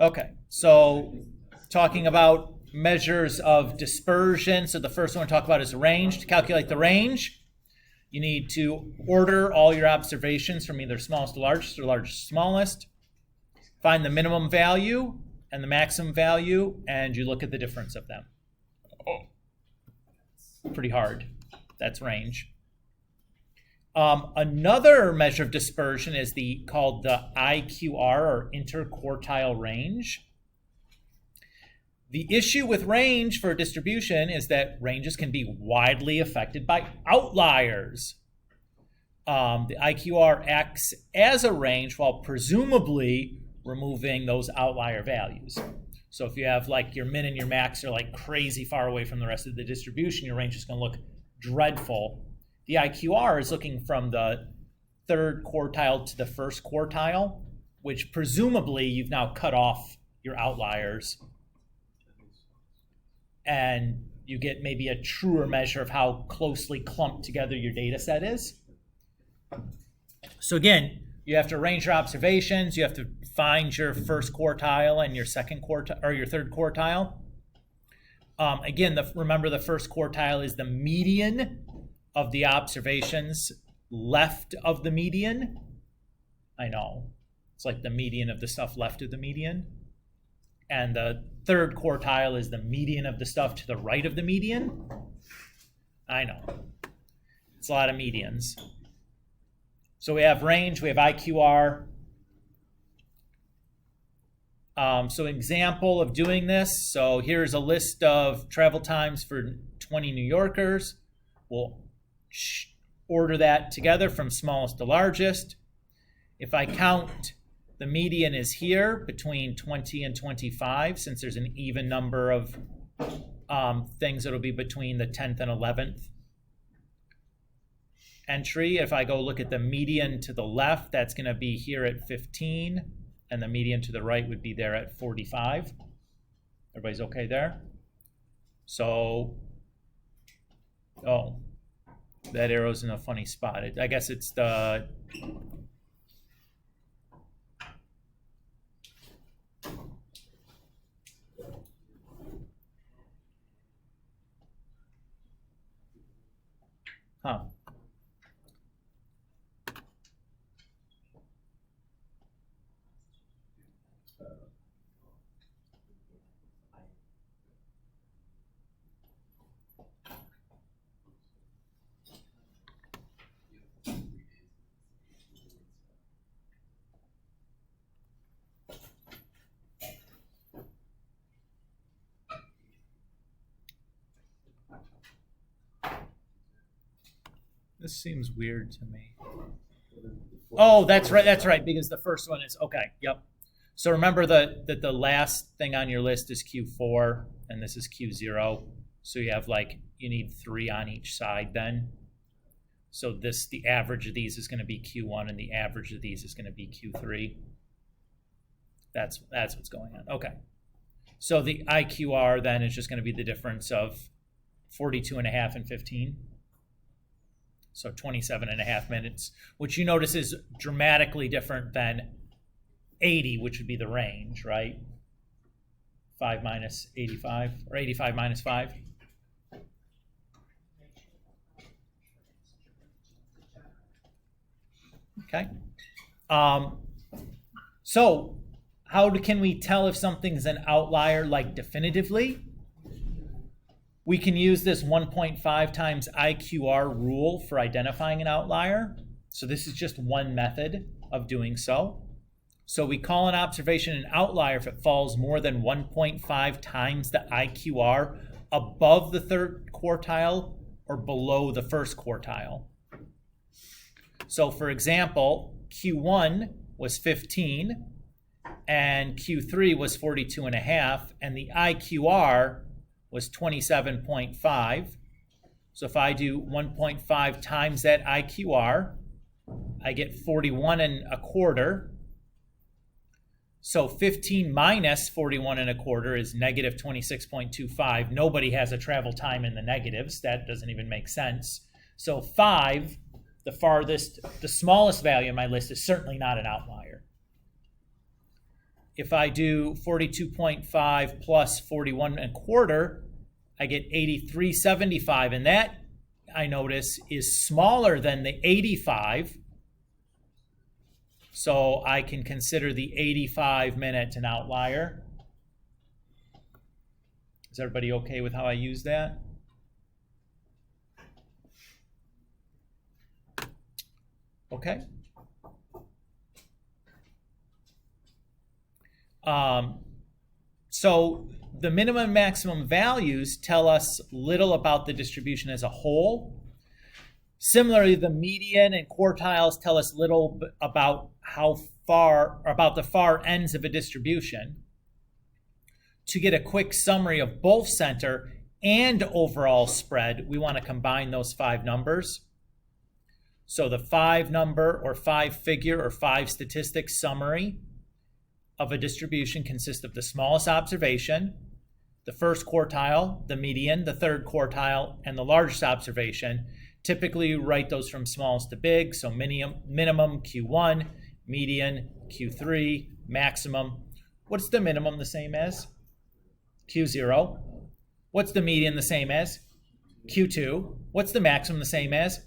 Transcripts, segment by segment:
Okay, so talking about measures of dispersion. So the first one to talk about is range. To calculate the range, you need to order all your observations from either smallest to largest or largest to smallest. Find the minimum value and the maximum value, and you look at the difference of them. Pretty hard. That's range. Another measure of dispersion is called the IQR, or interquartile range. The issue with range for distribution is that ranges can be widely affected by outliers. The IQR acts as a range while presumably removing those outlier values. So if you have like your min and your max are like crazy far away from the rest of the distribution, your range is going to look dreadful. The IQR is looking from the third quartile to the first quartile, which presumably you've now cut off your outliers. And you get maybe a truer measure of how closely clumped together your data set is. So again, you have to arrange your observations. You have to find your first quartile and your second quartile or your third quartile. Again, remember the first quartile is the median of the observations left of the median. I know. It's like the median of the stuff left of the median. And the third quartile is the median of the stuff to the right of the median. I know. It's a lot of medians. So we have range, we have IQR. So an example of doing this. So here's a list of travel times for 20 New Yorkers. We'll order that together from smallest to largest. If I count, the median is here between 20 and 25, since there's an even number of things that'll be between the 10th and 11th entry. If I go look at the median to the left, that's going to be here at 15, and the median to the right would be there at 45. Everybody's okay there? So, that arrow's in a funny spot. I guess it's the... Huh. This seems weird to me. Oh, that's right, because the first one is, okay, yep. So remember that the last thing on your list is Q4, and this is Q0. So you have you need 3 on each side then. So the average of these is going to be Q1, and the average of these is going to be Q3. That's what's going on. Okay. So the IQR then is just going to be the difference of 42.5 and 15. So 27.5 minutes, which you notice is dramatically different than 80, which would be the range, right? 5 minus 85, or 85 minus 5. Okay. So how can we tell if something's an outlier, definitively? We can use this 1.5 times IQR rule for identifying an outlier. So this is just one method of doing so. So we call an observation an outlier if it falls more than 1.5 times the IQR above the third quartile or below the first quartile. So for example, Q1 was 15 and Q3 was 42.5, and the IQR was 27.5. So if I do 1.5 times that IQR, I get 41.25. So 15 minus 41.25 is negative 26.25. Nobody has a travel time in the negatives. That doesn't even make sense. So 5, the smallest value in my list, is certainly not an outlier. if I do 42.5 plus 41.25, I get 83.75, and that, I notice, is smaller than the 85. So I can consider the 85 minute an outlier. Is everybody okay with how I use that? Okay. So the minimum and maximum values tell us little about the distribution as a whole. Similarly, the median and quartiles tell us little about about the far ends of a distribution. To get a quick summary of both center and overall spread, we want to combine those 5 numbers. So the 5-number or 5-figure or 5-statistic summary of a distribution consists of the smallest observation, the first quartile, the median, the third quartile, and the largest observation. Typically, you write those from smallest to big, so minimum Q1, median Q3, maximum. What's the minimum the same as? Q0. What's the median the same as? Q2. What's the maximum the same as?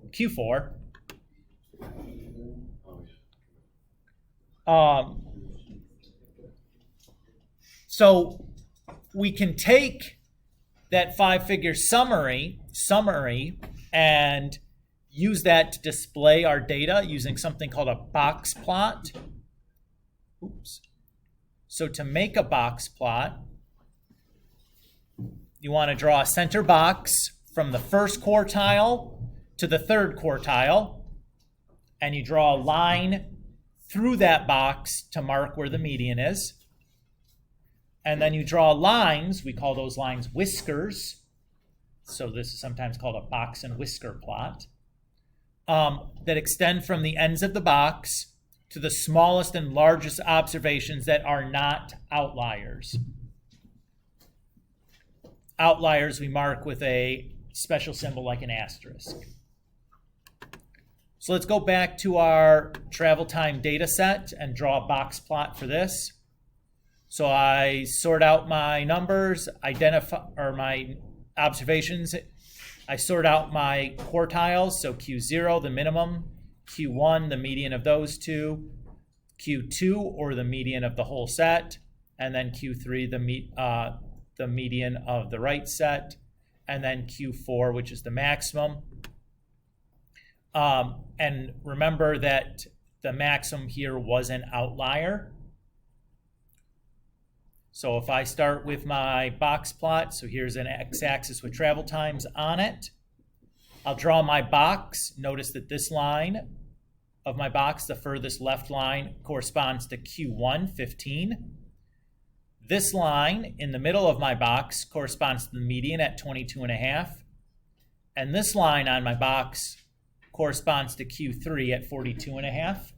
Q4. So we can take that 5-figure summary and use that to display our data using something called a box plot. Oops. So to make a box plot, you want to draw a center box from the first quartile to the third quartile, and you draw a line through that box to mark where the median is. And then you draw lines, we call those lines whiskers. So this is sometimes called a box and whisker plot, that extend from the ends of the box to the smallest and largest observations that are not outliers. Outliers we mark with a special symbol like an asterisk. So let's go back to our travel time data set and draw a box plot for this. So I sort out my numbers, my observations. I sort out my quartiles, so Q0, the minimum, Q1, the median of those two, Q2, or the median of the whole set, and then Q3, the median of the right set, and then Q4, which is the maximum. And remember that the maximum here was an outlier. So if I start with my box plot, so here's an x-axis with travel times on it. I'll draw my box. Notice that this line of my box, the furthest left line, corresponds to Q1, 15. This line in the middle of my box corresponds to the median at 22.5. And this line on my box corresponds to Q3 at 42.5.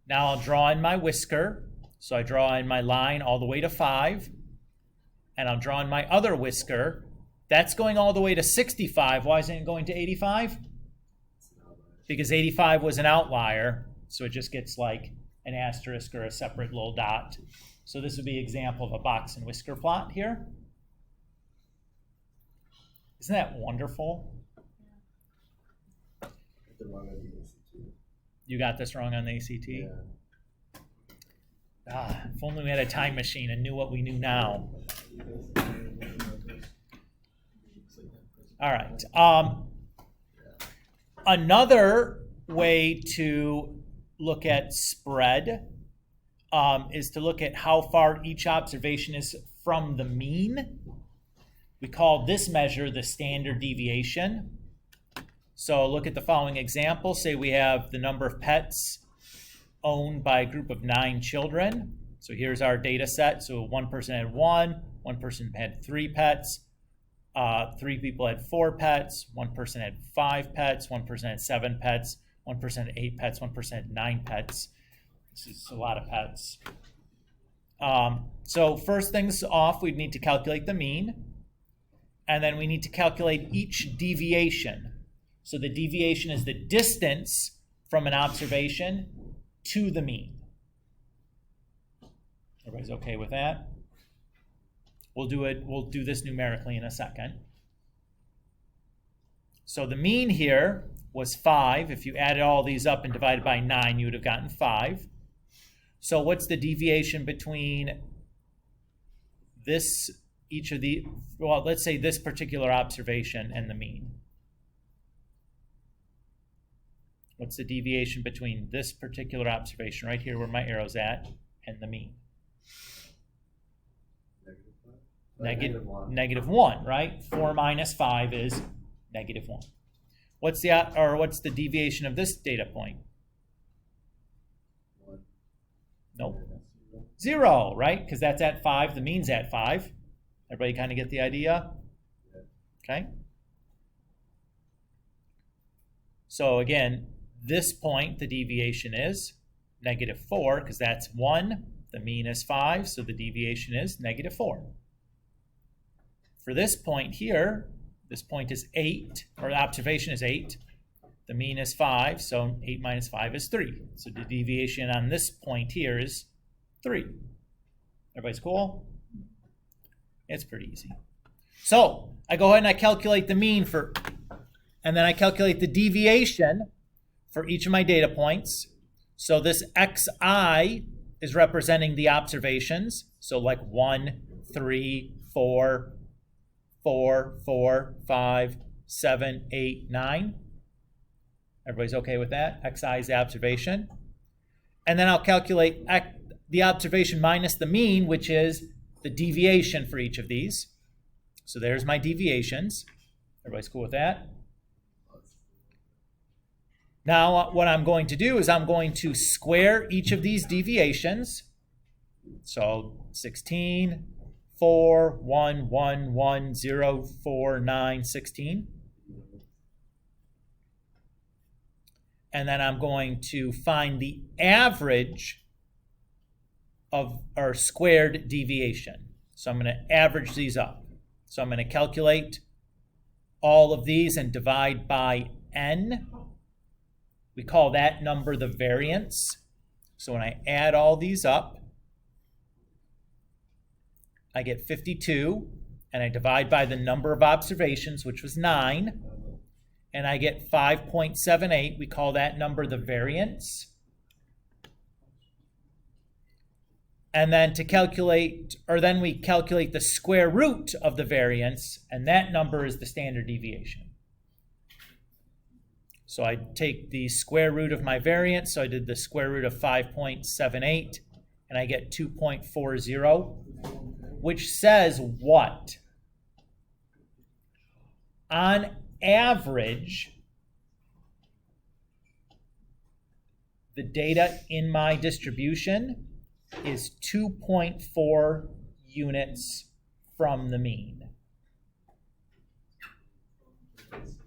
Now I'll draw in my whisker. So I draw in my line all the way to 5, and I'll draw in my other whisker. That's going all the way to 65. Why isn't it going to 85? Because 85 was an outlier, so it just gets like an asterisk or a separate little dot. So this would be an example of a box and whisker plot here. Isn't that wonderful? You got this wrong on the ACT? Yeah. If only we had a time machine and knew what we knew now. All right. Another way to look at spread is to look at how far each observation is from the mean. We call this measure the standard deviation. So look at the following example. Say we have the number of pets owned by a group of 9 children. So here's our data set. So one person had 1 person had 3 pets, 3 people had 4 pets, 1 person had 5 pets, 1 person had 7 pets, 1 person had 8 pets, 1 person had 9 pets. This is a lot of pets. So first things off, we need to calculate the mean, and then we need to calculate each deviation. So the deviation is the distance from an observation to the mean. Everybody's okay with that? We'll do this numerically in a second. So the mean here was 5. If you added all these up and divided by 9, you would have gotten 5. So what's the deviation between let's say this particular observation and the mean? What's the deviation between this particular observation right here where my arrow's at and the mean? Negative 1, right? 4 minus 5 is negative 1. What's the deviation of this data point? 1. Nope. 0, right? Because that's at 5, the mean's at 5. Everybody kind of get the idea? Okay. So again, this point, the deviation is negative 4, because that's 1. The mean is 5, so the deviation is negative 4. For this point here, this point is 8, or the observation is 8. The mean is 5, so 8 minus 5 is 3. So the deviation on this point here is 3. Everybody's cool? It's pretty easy. So I go ahead and I calculate the mean and then I calculate the deviation for each of my data points. So this xi is representing the observations. So like 1, 3, 4, 4, 4, 5, 7, 8, 9. Everybody's okay with that? Xi is the observation. And then I'll calculate the observation minus the mean, which is the deviation for each of these. So there's my deviations. Everybody's cool with that? Now what I'm going to do is I'm going to square each of these deviations. So 16, 4, 1, 1, 1, 0, 4, 9, 16. And then I'm going to find the average of our squared deviation. So I'm going to average these up. So I'm going to calculate all of these and divide by n. We call that number the variance. So when I add all these up, I get 52, and I divide by the number of observations, which was 9, and I get 5.78. We call that number the variance. And then we calculate the square root of the variance, and that number is the standard deviation. So I take the square root of my variance, so I did the square root of 5.78, and I get 2.40, which says what? On average, the data in my distribution is 2.4 units from the mean.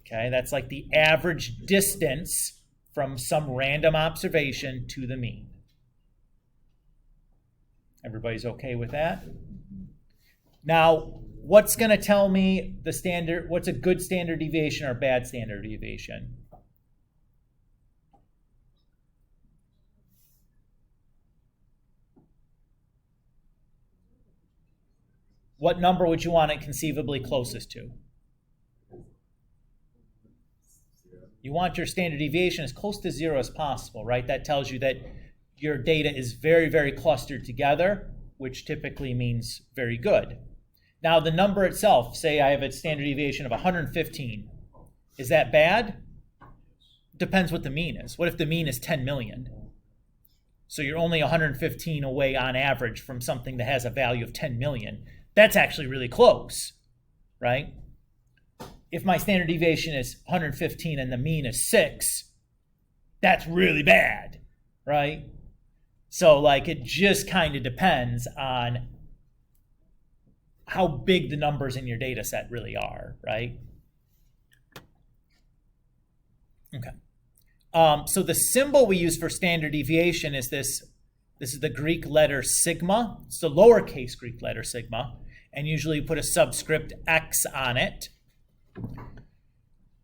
Okay, that's like the average distance from some random observation to the mean. Everybody's okay with that? Now, what's going to tell me what's a good standard deviation or a bad standard deviation? What number would you want it conceivably closest to? You want your standard deviation as close to 0 as possible, right? That tells you that your data is very, very clustered together, which typically means very good. Now, the number itself, say I have a standard deviation of 115. Is that bad? Depends what the mean is. What if the mean is 10 million? So you're only 115 away on average from something that has a value of 10 million. That's actually really close, right? If my standard deviation is 115 and the mean is 6, that's really bad, right? So like it just kind of depends on how big the numbers in your data set really are, right? Okay. So the symbol we use for standard deviation is this. This is the Greek letter sigma. It's the lowercase Greek letter sigma. And usually you put a subscript x on it.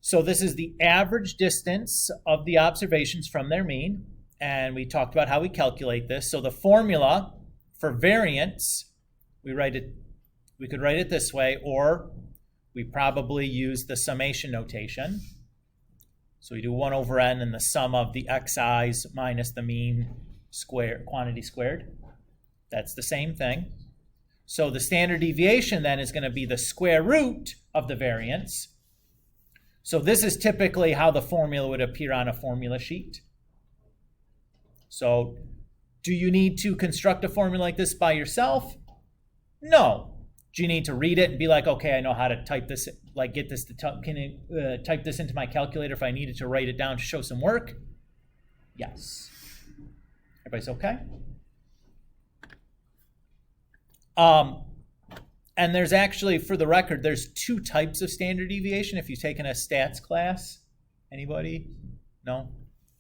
So this is the average distance of the observations from their mean. And we talked about how we calculate this. So the formula For variance, we could write it this way, or we probably use the summation notation. So we do 1 over n and the sum of the xi's minus the mean quantity squared. That's the same thing. So the standard deviation then is going to be the square root of the variance. So this is typically how the formula would appear on a formula sheet. So do you need to construct a formula like this by yourself? No. Do you need to read it and be like, okay, I know how to type this, like get this to type this into my calculator if I needed to write it down to show some work? Yes. Everybody's okay? And there's actually, for the record, there's 2 types of standard deviation if you've taken a stats class. Anybody? No?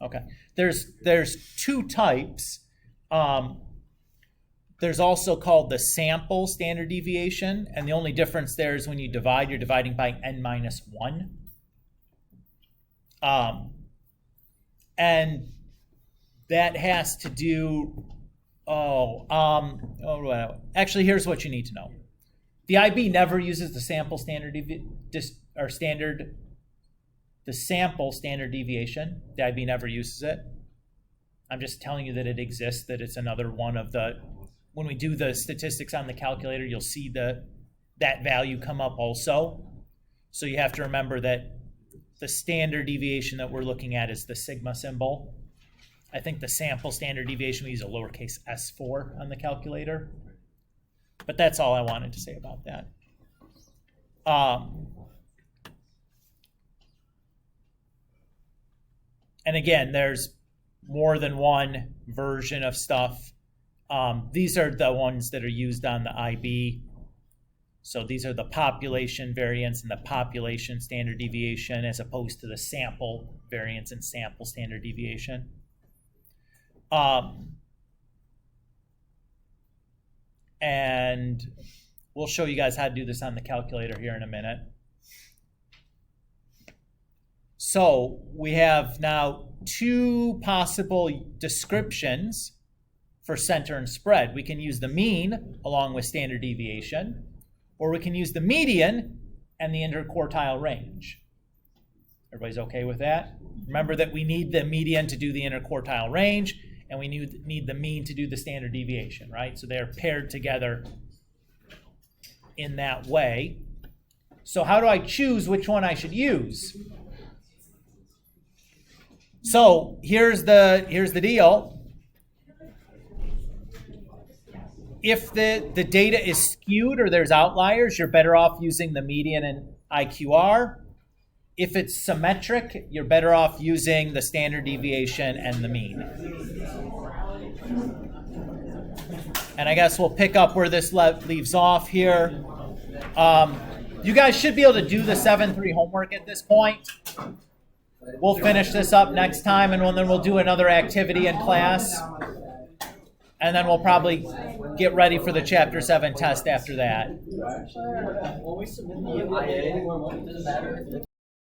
Okay. There's 2 types. There's also called the sample standard deviation, and the only difference there is when you divide, you're dividing by n minus 1. And that has to do, actually, here's what you need to know. The IB never uses the sample standard sample standard deviation. The IB never uses it. I'm just telling you that it exists, that it's another one of the, when we do the statistics on the calculator, you'll see that value come up also. So you have to remember that the standard deviation that we're looking at is the sigma symbol. I think the sample standard deviation, we use a lowercase s for on the calculator. But that's all I wanted to say about that. And again, there's more than one version of stuff. These are the ones that are used on the IB. So these are the population variance and the population standard deviation as opposed to the sample variance and sample standard deviation. And we'll show you guys how to do this on the calculator here in a minute. So we have now 2 possible descriptions for center and spread. We can use the mean along with standard deviation, or we can use the median and the interquartile range. Everybody's okay with that? Remember that we need the median to do the interquartile range, and we need the mean to do the standard deviation, right? So they're paired together in that way. So how do I choose which one I should use? So here's the deal. If the data is skewed or there's outliers, you're better off using the median and IQR. If it's symmetric, you're better off using the standard deviation and the mean. And I guess we'll pick up where this leaves off here. You guys should be able to do the 7-3 homework at this point. We'll finish this up next time, and then we'll do another activity in class. And then we'll probably get ready for the Chapter 7 test after that.